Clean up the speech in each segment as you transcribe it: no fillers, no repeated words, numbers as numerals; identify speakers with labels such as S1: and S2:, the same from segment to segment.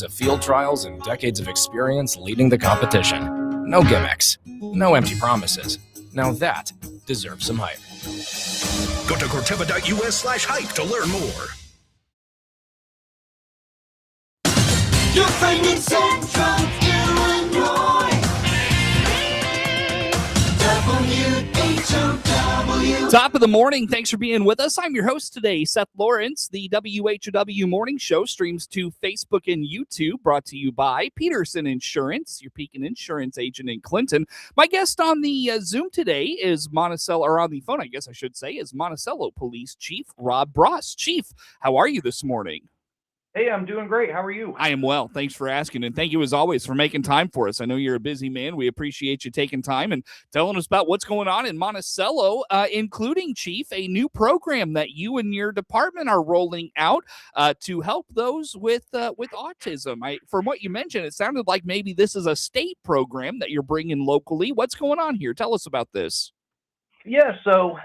S1: of field trials and decades of experience leading the competition. No gimmicks, no empty promises. Now that deserves some hype.
S2: Go to Corteva.us/hype to learn more.
S3: You're finding Central Illinois. WHOW.
S4: Top of the morning. Thanks for being with us. I'm your host today, Seth Lawrence. The WHOW Morning Show streams to Facebook and YouTube, brought to you by Peterson Insurance, your Pekin Insurance agent in Clinton. My guest on the Zoom today is Monticello, or on the phone, I guess I should say, is Monticello Police Chief Rob Bross. Chief, how are you this morning?
S5: Hey, I'm doing great. How are you?
S4: I am well. Thanks for asking. And thank you, as always, for making time for us. I know you're a busy man. We appreciate you taking time and telling us about what's going on in Monticello, including, Chief, a new program that you and your department are rolling out to help those with autism. From what you mentioned, it sounded like maybe this is a state program that you're bringing locally. What's going on here? Tell us about this.
S5: Yeah, so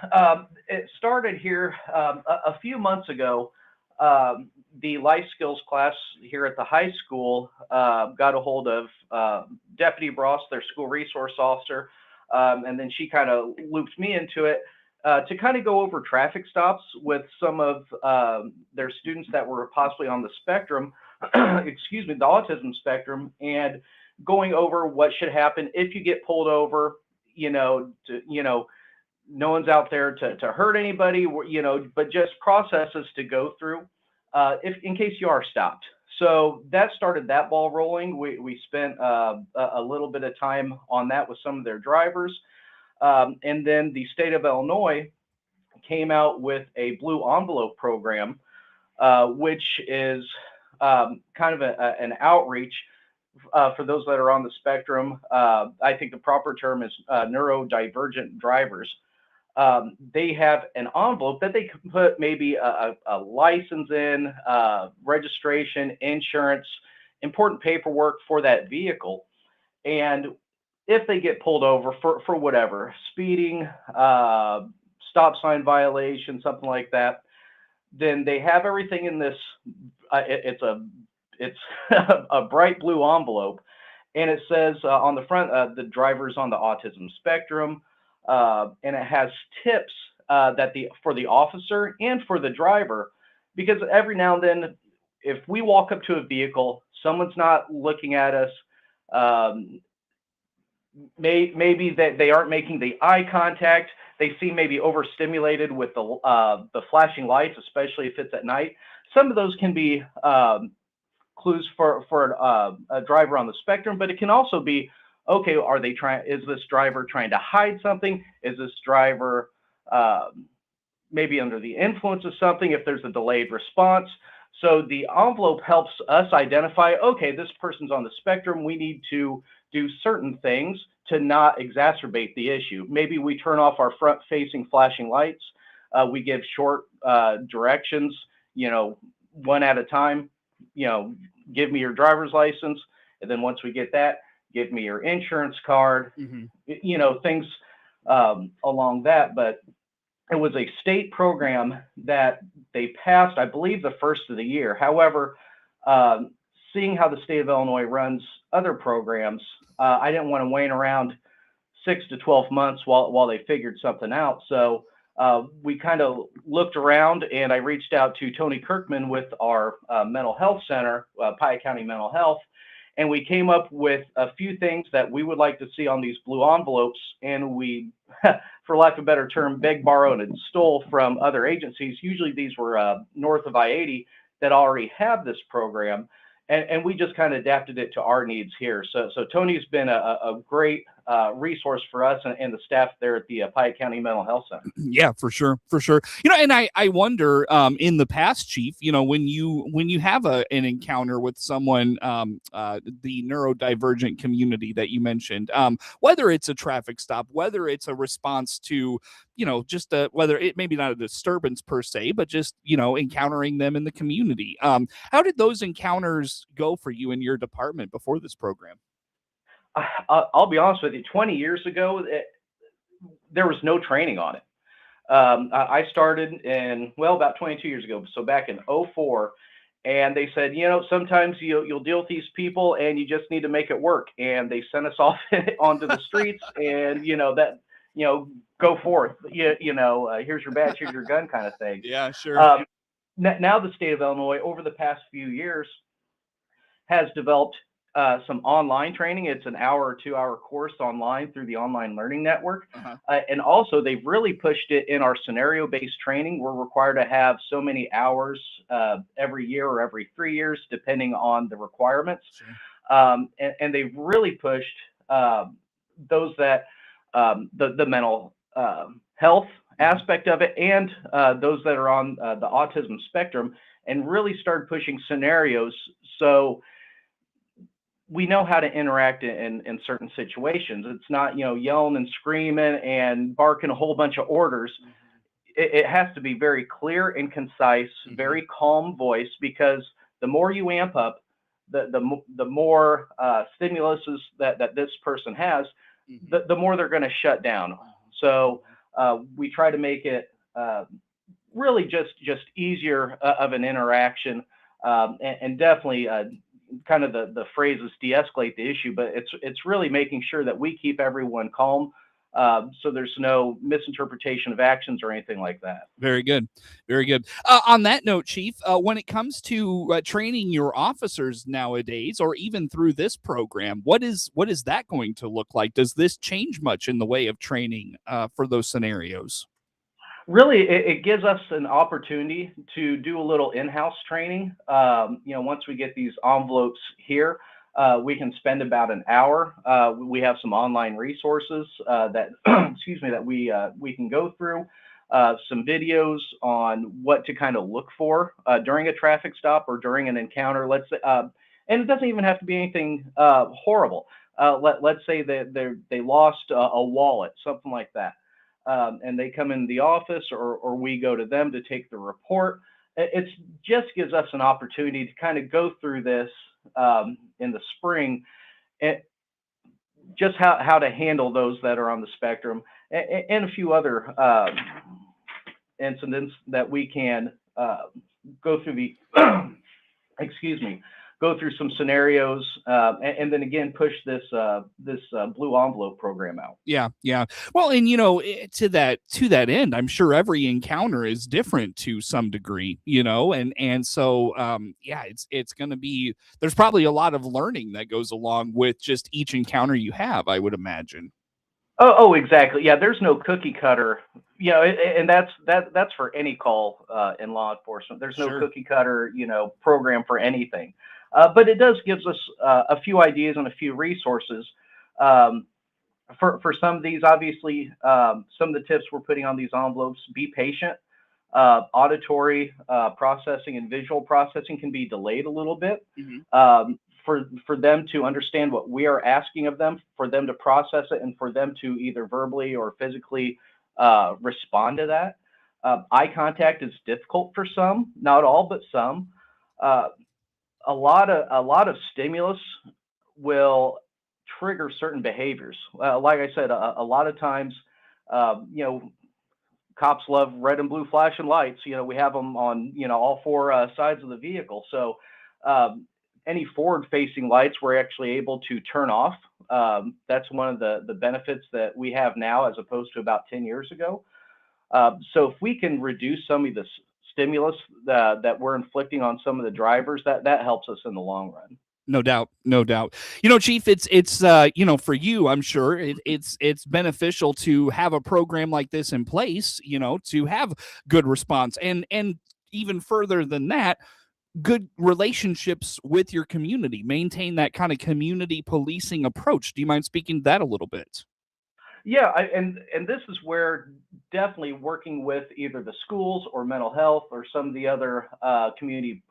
S5: it started here a few months ago. The life skills class here at the high school got a hold of Deputy Bross, their school resource officer, and then she kind of looped me into it to kind of go over traffic stops with some of their students that were possibly on the spectrum, excuse me, the autism spectrum, and going over what should happen if you get pulled over, no one's out there to hurt anybody, but just processes to go through. If in case you are stopped. So that started that ball rolling. We spent a little bit of time on that with some of their drivers. And then the state of Illinois came out with a blue envelope program, which is kind of an outreach for those that are on the spectrum. I think the proper term is neurodivergent drivers. They have an envelope that they can put maybe a license in, registration, insurance, important paperwork for that vehicle. And if they get pulled over for whatever, speeding, stop sign violation, something like that, then they have everything in this. It's a bright blue envelope, and it says on the front, the driver's on the autism spectrum. And it has tips for the officer and for the driver, because every now and then, if we walk up to a vehicle, someone's not looking at us, maybe that they aren't making the eye contact, they seem maybe overstimulated with the flashing lights, especially if it's at night. Some of those can be clues for a driver on the spectrum, but it can also be, okay, is this driver trying to hide something? Is this driver maybe under the influence of something if there's a delayed response? So the envelope helps us identify, okay, this person's on the spectrum. We need to do certain things to not exacerbate the issue. Maybe we turn off our front-facing flashing lights. We give short directions, one at a time, give me your driver's license. And then once we get that, give me your insurance card, things along that. But it was a state program that they passed, I believe, the first of the year. However, seeing how the state of Illinois runs other programs, I didn't want to wait around 6 to 12 months while they figured something out. So we kind of looked around, and I reached out to Tony Kirkman with our mental health center, Pike County Mental Health. And we came up with a few things that we would like to see on these blue envelopes. And we, for lack of a better term, begged, borrowed, and stole from other agencies. Usually these were north of I-80 that already have this program. And we just kind of adapted it to our needs here. So Tony's been a great resource for us and the staff there at the Pike County Mental Health Center.
S4: Yeah, for sure. And I wonder, in the past, Chief, when you have an encounter with someone, the neurodivergent community that you mentioned, whether it's a traffic stop, whether it's a response to, just whether it maybe not a disturbance per se, but just, encountering them in the community. How did those encounters go for you in your department before this program?
S5: I'll be honest with you, 20 years ago, there was no training on it. I started about 22 years ago, so back in 2004, And they said, sometimes you'll deal with these people and you just need to make it work. And they sent us off onto the streets, and go forth. Here's your badge, here's your gun, kind of thing.
S4: Yeah, sure.
S5: Now the state of Illinois, over the past few years, has developed some online training. It's an hour or 2 hour course online through the Online Learning Network. And also, they've really pushed it in our scenario-based training. We're required to have so many hours every year or every 3 years, depending on the requirements.
S4: Sure.
S5: And they've really pushed those that the mental health aspect of it, and those that are on the autism spectrum, and really started pushing scenarios. So we know how to interact in certain situations. It's not, yelling and screaming and barking a whole bunch of orders. It has to be very clear and concise, very calm voice, because the more you amp up, the more stimuluses that this person has, the more they're going to shut down. So we try to make it really just easier of an interaction, and definitely kind of the phrase is de-escalate the issue, but it's really making sure that we keep everyone calm, so there's no misinterpretation of actions or anything like that.
S4: Very good. Very good. On that note, Chief, when it comes to training your officers nowadays, or even through this program, what is that going to look like? Does this change much in the way of training for those scenarios?
S5: Really, it gives us an opportunity to do a little in-house training. Once we get these envelopes here, we can spend about an hour. We have some online resources that, that we can go through. Some videos on what to kind of look for during a traffic stop or during an encounter. Let's say, and it doesn't even have to be anything horrible. Let's say that they lost a wallet, something like that. And they come in the office, or we go to them to take the report. It just gives us an opportunity to kind of go through this in the spring, and just how to handle those that are on the spectrum, and a few other incidents that we can go through the go through some scenarios, and then again push this blue envelope program out.
S4: Yeah. Well, and to that end, I'm sure every encounter is different to some degree, and so it's going to be, there's probably a lot of learning that goes along with just each encounter you have, I would imagine.
S5: Oh, exactly. Yeah, there's no cookie cutter, and that's for any call in law enforcement. There's no
S4: Sure.
S5: cookie cutter, program for anything. But it does gives us a few ideas and a few resources for some of these. Obviously, some of the tips we're putting on these envelopes: be patient. Auditory processing and visual processing can be delayed a little bit. For them to understand what we are asking of them, for them to process it, and for them to either verbally or physically respond to that. Eye contact is difficult for some, not all, but some. A lot of stimulus will trigger certain behaviors. Like I said, a lot of times, cops love red and blue flashing lights. We have them on, all four sides of the vehicle. So any forward-facing lights we're actually able to turn off. That's one of the benefits that we have now, as opposed to about 10 years ago. So if we can reduce some of the stimulus that we're inflicting on some of the drivers, that helps us in the long run.
S4: No doubt. Chief, it's for you, I'm sure it's beneficial to have a program like this in place, to have good response, and even further than that, good relationships with your community, maintain that kind of community policing approach. Do you mind speaking to that a little bit?
S5: Yeah, and this is where definitely working with either the schools or mental health or some of the other community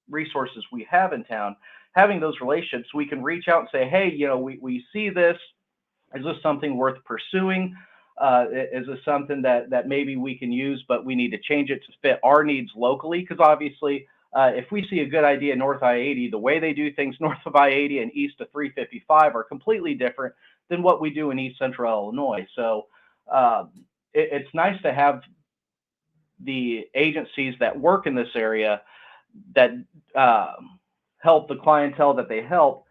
S5: resources we have in town, having those relationships, we can reach out and say, hey, we see this. Is this something worth pursuing? Is this something that maybe we can use, but we need to change it to fit our needs locally? Because obviously, if we see a good idea north I-80, the way they do things north of I-80 and east of 355 are completely different than what we do in East Central Illinois. So it's nice to have the agencies that work in this area that help the clientele that they help,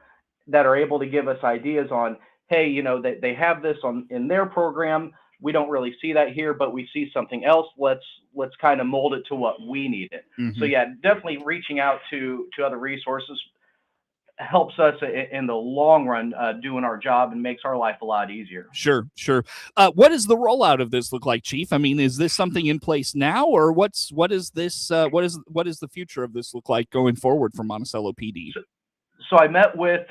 S5: that are able to give us ideas on, hey, they have this in their program. We don't really see that here, but we see something else. Let's kind of mold it to what we need it.
S4: Mm-hmm.
S5: So yeah, definitely reaching out to other resources helps us in the long run doing our job and makes our life a lot easier.
S4: Sure. What does the rollout of this look like, Chief? I mean, is this something in place now, or what is this? What is the future of this look like going forward for Monticello PD?
S5: So I met with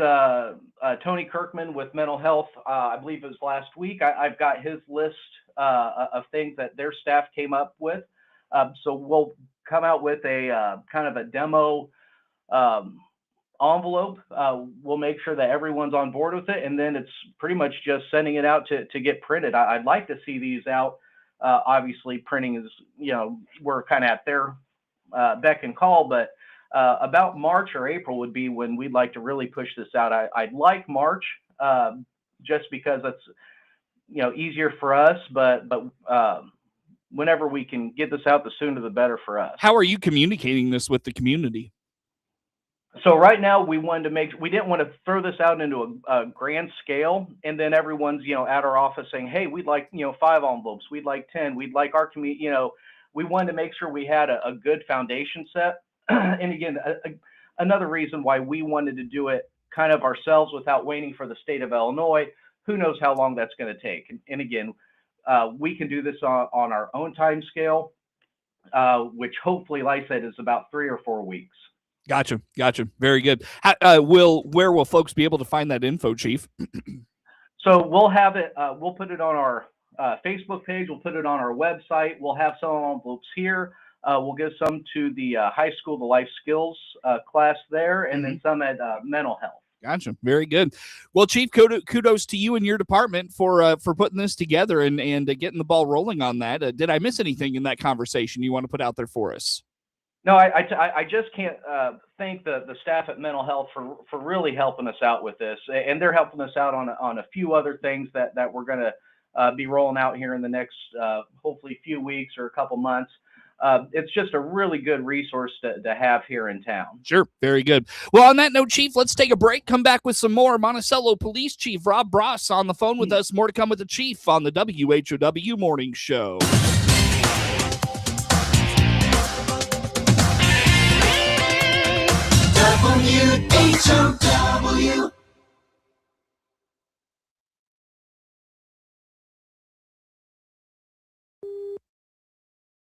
S5: Tony Kirkman with mental health. I believe it was last week. I've got his list of things that their staff came up with. So we'll come out with a kind of a demo envelope. We'll make sure that everyone's on board with it, and then it's pretty much just sending it out to get printed. I'd like to see these out. Obviously, printing is, we're kind of at their beck and call, but about March or April would be when we'd like to really push this out. I'd like March, just because that's easier for us, but whenever we can get this out, the sooner the better for us.
S4: How are you communicating this with the community?
S5: So right now we didn't want to throw this out into a grand scale, and then everyone's at our office saying, hey, we'd like 5 envelopes, we'd like 10, we'd like our community. We wanted to make sure we had a good foundation set. And again, another reason why we wanted to do it kind of ourselves without waiting for the state of Illinois. Who knows how long that's going to take? And again, we can do this on our own time scale, which hopefully, like I said, is about 3 or 4 weeks.
S4: Gotcha. Very good. Where will folks be able to find that info, Chief?
S5: So we'll have it. We'll put it on our Facebook page. We'll put it on our website. We'll have some envelopes here. We'll give some to the high school, the life skills class there, and then some at mental health.
S4: Gotcha. Very good. Well, Chief, kudos to you and your department for putting this together and getting the ball rolling on that. Did I miss anything in that conversation you want to put out there for us?
S5: No, I just can't thank the staff at mental health for really helping us out with this, and they're helping us out on a few other things that we're going to be rolling out here in the next hopefully few weeks or a couple months. It's just a really good resource to have here in town.
S4: Sure. Very good. Well, on that note, Chief, let's take a break. Come back with some more. Monticello Police Chief Rob Bross on the phone with us. More to come with the Chief on the WHOW Morning Show.
S3: WHOW.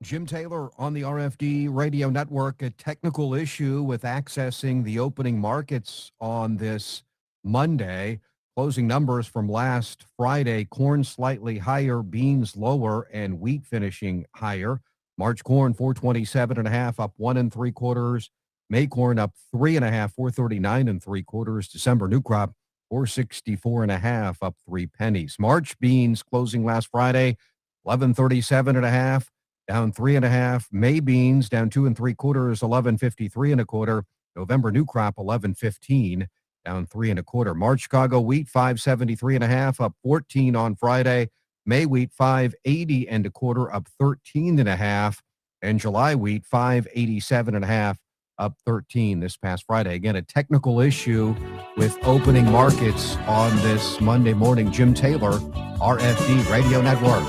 S6: Jim Taylor on the RFD radio network. A technical issue with accessing the opening markets on this Monday. Closing numbers from last Friday: corn slightly higher, beans lower, and wheat finishing higher. March corn 427.5, up 1 3/4. May corn up 3.5, 439 3/4. December new crop 464.5, up 3 pennies. March beans closing last Friday 1137.5, down 3.5. May beans down 2 3/4, 1153 1/4. November new crop 1115, down 3 1/4. March Chicago wheat 573.5, up 14 on Friday. May wheat 580 1/4, up 13.5, and July wheat 587.5, up 13 this past Friday. Again, a technical issue with opening markets on this Monday morning. Jim Taylor, RFD Radio Network.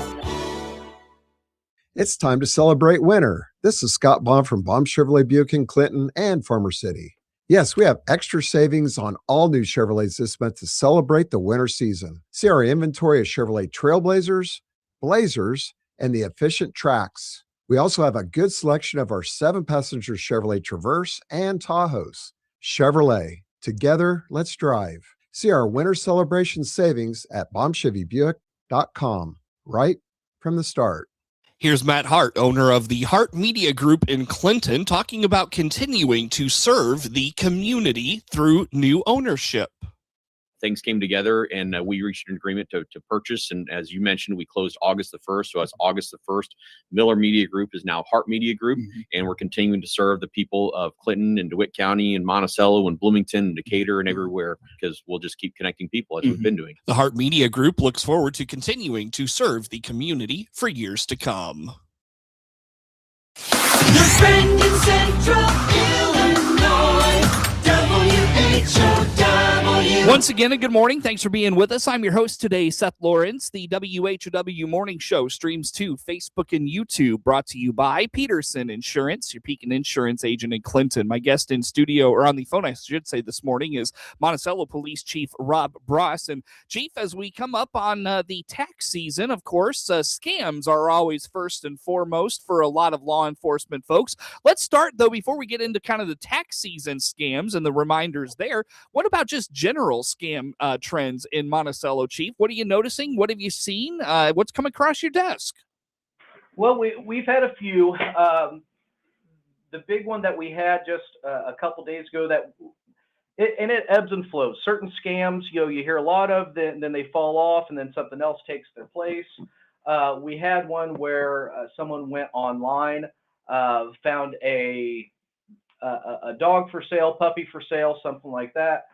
S7: It's time to celebrate winter. This is Scott Baum from Baum Chevrolet Buick in Clinton and Farmer City. Yes, we have extra savings on all new Chevrolets this month to celebrate the winter season. See our inventory of Chevrolet Trailblazers, Blazers, and the Efficient Trax. We also have a good selection of our 7-passenger Chevrolet Traverse and Tahoes. Chevrolet, together, let's drive. See our winter celebration savings at BaumChevyBuick.com right from the start.
S4: Here's Matt Hart, owner of the Hart Media Group in Clinton, talking about continuing to serve the community through new ownership.
S8: Things came together and we reached an agreement to purchase. And as you mentioned, we closed August the 1st. So as August the 1st, Miller Media Group is now Hart Media Group. And we're continuing to serve the people of Clinton and DeWitt County and Monticello and Bloomington and Decatur and everywhere, because we'll just keep connecting people as we've been doing.
S4: The Hart Media Group looks forward to continuing to serve the community for years to come.
S3: Your friend in Central Illinois. Illinois. WHOW.
S4: Once again, a good morning. Thanks for being with us. I'm your host today, Seth Lawrence. The WHOW Morning Show streams to Facebook and YouTube, brought to you by Peterson Insurance, your Pekin Insurance agent in Clinton. My guest in studio, or on the phone, I should say, this morning is Monticello Police Chief Rob Bross. And Chief, as we come up on the tax season, of course, scams are always first and foremost for a lot of law enforcement folks. Let's start, though, before we get into kind of the tax season scams and the reminders there. What about just general scam trends in Monticello, Chief? What are you noticing? What have you seen? What's come across your desk?
S5: Well, we've had a few. The big one that we had just a couple days ago, it ebbs and flows. Certain scams, you hear a lot of, then they fall off, and then something else takes their place. We had one where someone went online, found a dog for sale, puppy for sale, something like that.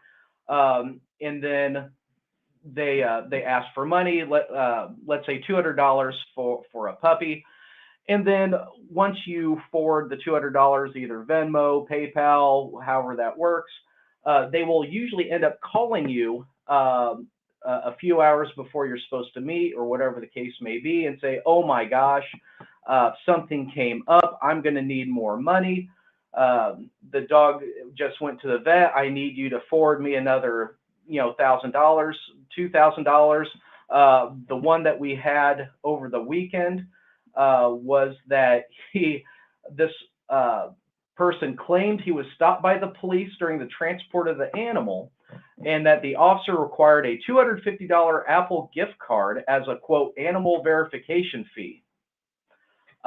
S5: And then they asked for money, let's say $200 for a puppy. And then once you forward the $200, either Venmo, PayPal, however that works, they will usually end up calling you a few hours before you're supposed to meet, or whatever the case may be, and say, oh my gosh, something came up. I'm going to need more money. The dog just went to the vet. I need you to forward me another, $1,000, $2,000. The one that we had over the weekend was that this person claimed he was stopped by the police during the transport of the animal, and that the officer required a $250 Apple gift card as a, quote, animal verification fee.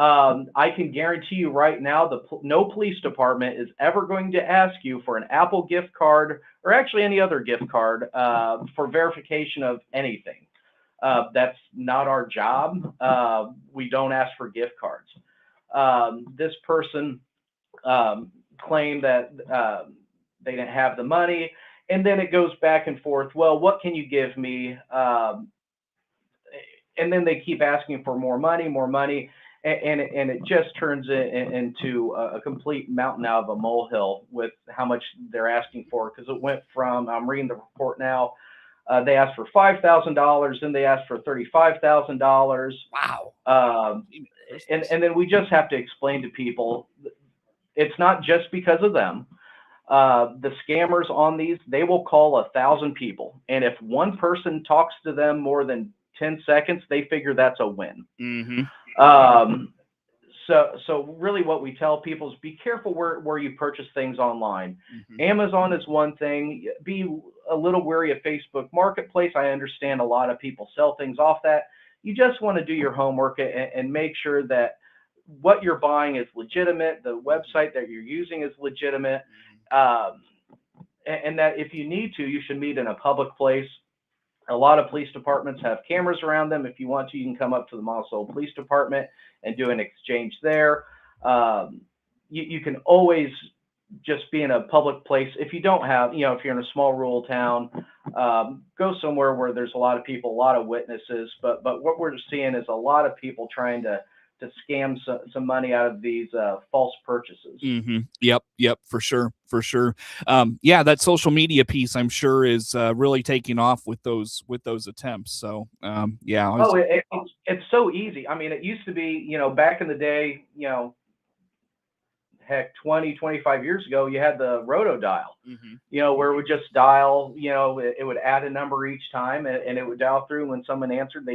S5: I can guarantee you right now, no police department is ever going to ask you for an Apple gift card, or actually any other gift card, for verification of anything. That's not our job. We don't ask for gift cards. This person claimed that they didn't have the money, and then it goes back and forth. Well, what can you give me? And then they keep asking for more money, and it just turns into a complete mountain out of a molehill with how much they're asking for. Because it went from, I'm reading the report now, they asked for $5,000, then they asked for $35,000.
S4: Wow.
S5: And then we just have to explain to people, it's not just because of them. The scammers on these, they will call 1,000 people. And if one person talks to them more than 10 seconds, they figure that's a win.
S4: Mm-hmm.
S5: So really what we tell people is be careful where you purchase things online.
S4: Mm-hmm.
S5: Amazon is one thing. Be a little wary of Facebook Marketplace. I understand a lot of people sell things off that. You just want to do your homework and make sure that what you're buying is legitimate, the website that you're using is legitimate, and that if you need to, you should meet in a public place. A lot of police departments have cameras around them. If you want to, you can come up to the Monticello Police Department and do an exchange there. You can always just be in a public place. If you don't have, if you're in a small rural town, go somewhere where there's a lot of people, a lot of witnesses. But what we're seeing is a lot of people trying to scam some money out of these false purchases.
S4: Mm-hmm. Yep, for sure. Yeah, that social media piece, I'm sure, is really taking off with those attempts. So, yeah.
S5: It's so easy. I mean, it used to be, back in the day, heck, 20, 25 years ago, you had the roto dial,
S4: Mm-hmm.
S5: Where it would just dial, it would add a number each time, and it would dial through. When someone answered,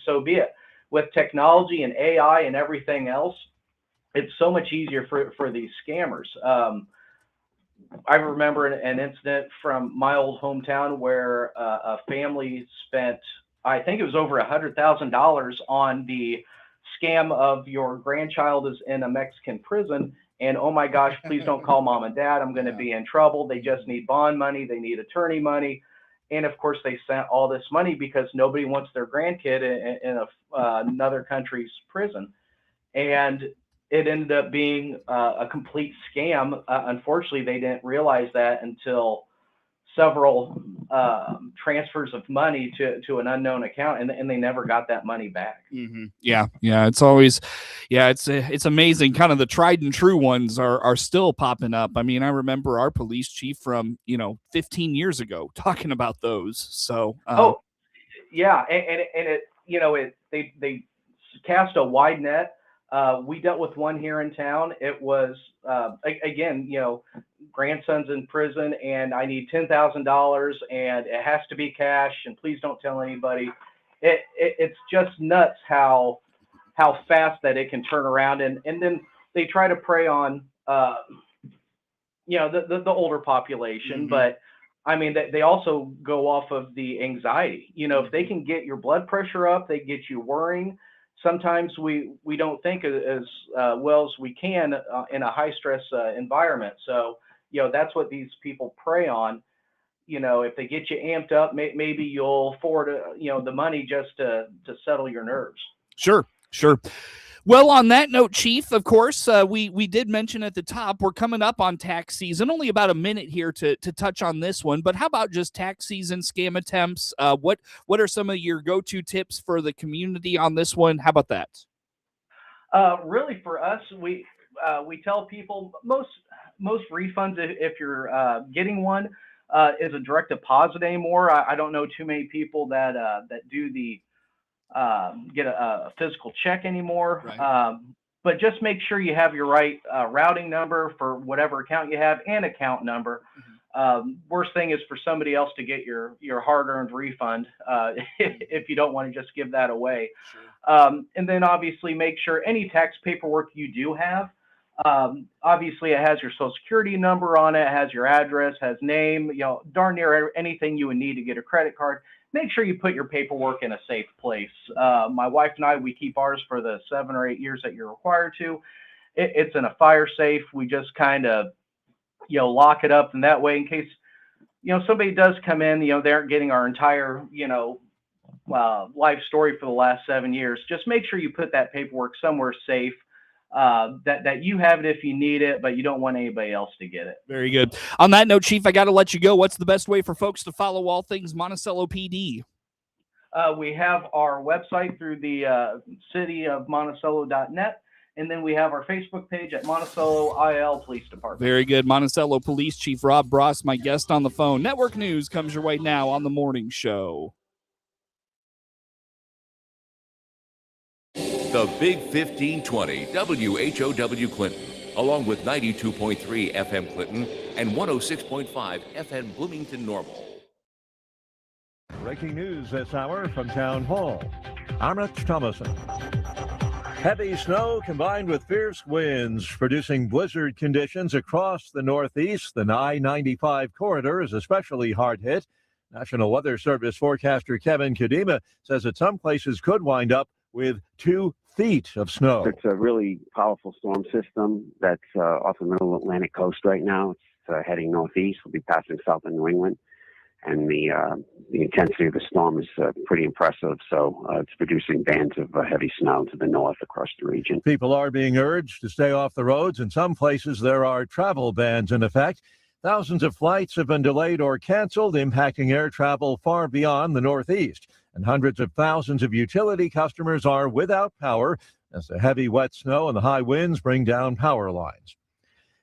S5: so be it. With technology and AI and everything else, it's so much easier for these scammers. I remember an incident from my old hometown where a family spent, I think it was over $100,000 on the scam of your grandchild is in a Mexican prison. And oh my gosh, please don't call mom and dad. I'm going to be in trouble. They just need bond money. They need attorney money. And of course, they sent all this money because nobody wants their grandkid in another country's prison. And it ended up being a complete scam. Unfortunately, they didn't realize that until several transfers of money to an unknown account, and they never got that money back.
S4: Yeah. It's always, it's amazing. Kind of the tried and true ones are still popping up. I mean, I remember our police chief from 15 years ago talking about those. So
S5: yeah, and they cast a wide net. We dealt with one here in town. It was again, grandson's in prison, and I need $10,000, and it has to be cash, and please don't tell anybody. It's just nuts how fast that it can turn around, and then they try to prey on the older population, but I mean they also go off of the anxiety. If they can get your blood pressure up, they get you worrying. Sometimes we don't think as well as we can in a high stress environment. So that's what these people prey on. If they get you amped up, maybe you'll forward the money just to settle your nerves.
S4: Sure. Well, on that note, Chief, of course, we did mention at the top, we're coming up on tax season. Only about a minute here to touch on this one, but how about just tax season scam attempts? What are some of your go-to tips for the community on this one? How about that?
S5: Really, for us, we tell people most refunds, if you're getting one, is a direct deposit anymore. I don't know too many people that do the get a physical check anymore.
S4: Right.
S5: But just make sure you have your right routing number for whatever account you have and account number. Worst thing is for somebody else to get your hard-earned refund if you don't want to just give that away. Sure. And then obviously make sure any tax paperwork you do have, obviously it has your social security number on it, has your address, has name, darn near anything you would need to get a credit card. Make sure you put your paperwork in a safe place. My wife and I, we keep ours for the 7 or 8 years that you're required to. It's in a fire safe. We just kind of, lock it up in that way in case, somebody does come in, they aren't getting our entire, life story for the last 7 years. Just make sure you put that paperwork somewhere safe. That you have it if you need it, but you don't want anybody else to get it.
S4: Very good. On that note, Chief, I got to let you go. What's the best way for folks to follow all things Monticello PD?
S5: We have our website through the City of Monticello.net, and then we have our Facebook page at Monticello IL Police Department.
S4: Very good. Monticello Police Chief Rob Bross, my guest on the phone. Network News comes your way now on the morning show.
S9: The Big 1520 WHOW Clinton, along with 92.3 FM Clinton and 106.5 FM Bloomington Normal.
S10: Breaking news this hour from Town Hall. I'm Rich Thomason. Heavy snow combined with fierce winds producing blizzard conditions across the Northeast. The I-95 corridor is especially hard hit. National Weather Service forecaster Kevin Kadima says that some places could wind up with 2 feet of snow.
S11: It's a really powerful storm system that's off the middle Atlantic coast right now. It's heading northeast. We'll be passing south of New England, and the intensity of the storm is pretty impressive. So it's producing bands of heavy snow to the north across the region.
S10: People are being urged to stay off the roads. In some places, there are travel bans in effect. Thousands of flights have been delayed or canceled, impacting air travel far beyond the Northeast. And hundreds of thousands of utility customers are without power as the heavy wet snow and the high winds bring down power lines.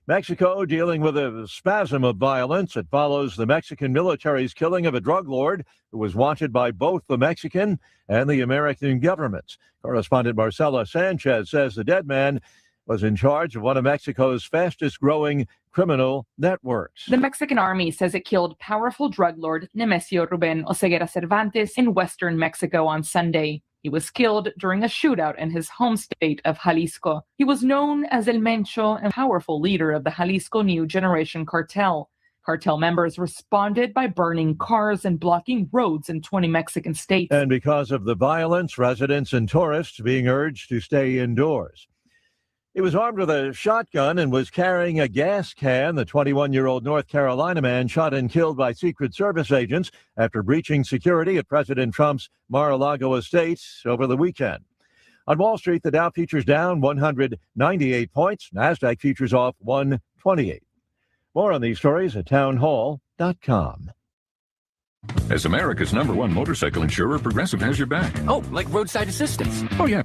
S10: Mexico dealing with a spasm of violence. It follows the Mexican military's killing of a drug lord who was wanted by both the Mexican and the American governments. Correspondent Marcela Sanchez says the dead man was in charge of one of Mexico's fastest-growing criminal networks.
S12: The Mexican army says it killed powerful drug lord Nemesio Ruben Oseguera Cervantes in western Mexico on Sunday. He was killed during a shootout in his home state of Jalisco. He was known as El Mencho and powerful leader of the Jalisco New Generation cartel. Cartel members responded by burning cars and blocking roads in 20 Mexican states.
S10: And because of the violence, residents and tourists being urged to stay indoors. He was armed with a shotgun and was carrying a gas can. The 21-year-old North Carolina man shot and killed by Secret Service agents after breaching security at President Trump's Mar-a-Lago estate over the weekend. On Wall Street, the Dow futures down 198 points. NASDAQ futures off 128. More on these stories at townhall.com.
S13: As America's #1 motorcycle insurer, Progressive has your back.
S9: Oh, like roadside assistance.
S13: Oh, yeah.